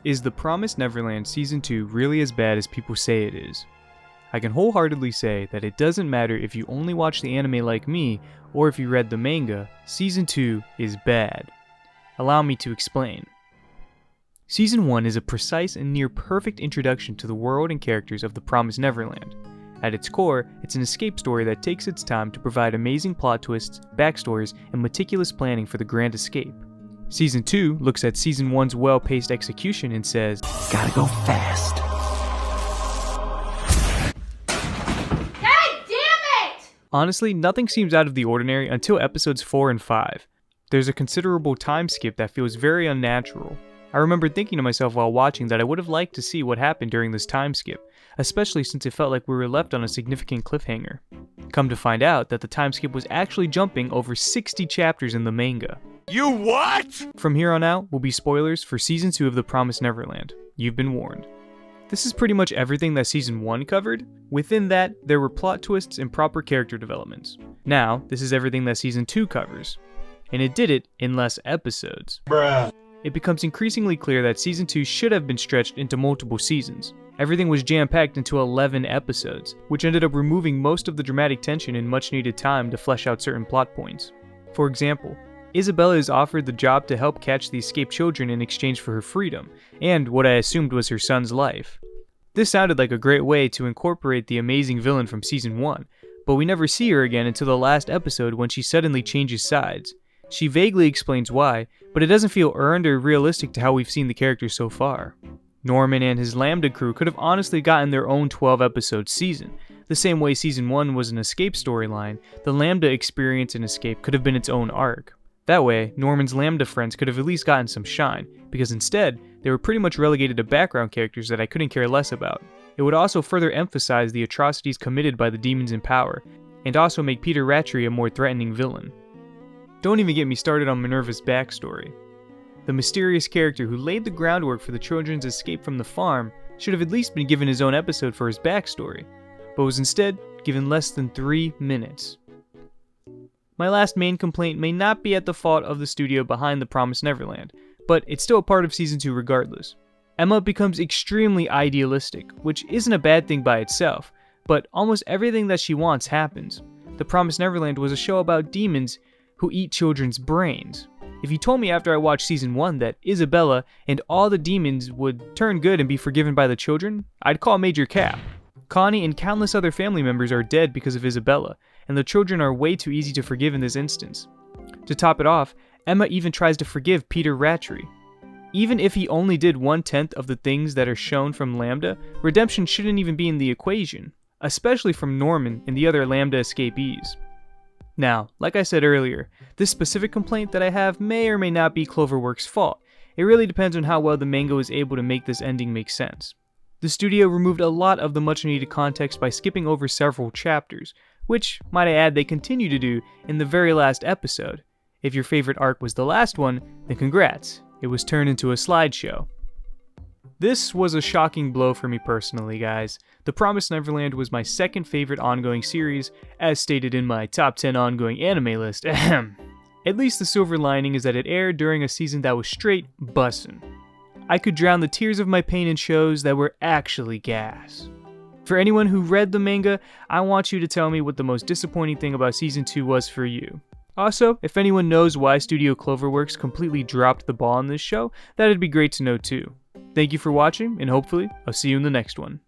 Is The Promised Neverland Season 2 really as bad as people say it is? I can wholeheartedly say that it doesn't matter if you only watch the anime like me, or if you read the manga, Season 2 is bad. Allow me to explain. Season 1 is a precise and near perfect introduction to the world and characters of The Promised Neverland. At its core, it's an escape story that takes its time to provide amazing plot twists, backstories, and meticulous planning for the grand escape. Season 2 looks at Season 1's well-paced execution and says, "Gotta go fast." God damn it! Honestly, nothing seems out of the ordinary until episodes 4 and 5. There's a considerable time skip that feels very unnatural. I remember thinking to myself while watching that I would have liked to see what happened during this time skip, especially since it felt like we were left on a significant cliffhanger. Come to find out that the time skip was actually jumping over 60 chapters in the manga. You what? From here on out will be spoilers for Season 2 of The Promised Neverland. You've been warned. This is pretty much everything that Season 1 covered. Within that, there were plot twists and proper character developments. Now, this is everything that Season 2 covers. And it did it in less episodes. Bruh. It becomes increasingly clear that Season 2 should have been stretched into multiple seasons. Everything was jam-packed into 11 episodes, which ended up removing most of the dramatic tension and much-needed time to flesh out certain plot points. For example, Isabella is offered the job to help catch the escaped children in exchange for her freedom, and what I assumed was her son's life. This sounded like a great way to incorporate the amazing villain from Season 1, but we never see her again until the last episode when she suddenly changes sides. She vaguely explains why, but it doesn't feel earned or realistic to how we've seen the characters so far. Norman and his Lambda crew could have honestly gotten their own 12-episode season. The same way Season 1 was an escape storyline, the Lambda experience and escape could have been its own arc. That way, Norman's Lambda friends could have at least gotten some shine, because instead, they were pretty much relegated to background characters that I couldn't care less about. It would also further emphasize the atrocities committed by the demons in power, and also make Peter Rattray a more threatening villain. Don't even get me started on Minerva's backstory. The mysterious character who laid the groundwork for the children's escape from the farm should have at least been given his own episode for his backstory, but was instead given less than 3 minutes. My last main complaint may not be at the fault of the studio behind The Promised Neverland, but it's still a part of Season 2 regardless. Emma becomes extremely idealistic, which isn't a bad thing by itself, but almost everything that she wants happens. The Promised Neverland was a show about demons who eat children's brains. If you told me after I watched Season 1 that Isabella and all the demons would turn good and be forgiven by the children, I'd call major cap. Connie and countless other family members are dead because of Isabella, and the children are way too easy to forgive in this instance. To top it off, Emma even tries to forgive Peter Rattray. Even if he only did 1/10 of the things that are shown from Lambda, redemption shouldn't even be in the equation, especially from Norman and the other Lambda escapees. Now, like I said earlier, this specific complaint that I have may or may not be Cloverworks' fault. It really depends on how well the manga was able to make this ending make sense. The studio removed a lot of the much needed context by skipping over several chapters, which, might I add, they continue to do in the very last episode. If your favorite arc was the last one, then congrats, it was turned into a slideshow. This was a shocking blow for me personally, guys. The Promised Neverland was my second favorite ongoing series, as stated in my top 10 ongoing anime list. Ahem. At least the silver lining is that it aired during a season that was straight bussin'. I could drown the tears of my pain in shows that were actually gas. For anyone who read the manga, I want you to tell me what the most disappointing thing about Season 2 was for you. Also, if anyone knows why Studio Cloverworks completely dropped the ball on this show, that'd be great to know too. Thank you for watching, and hopefully, I'll see you in the next one.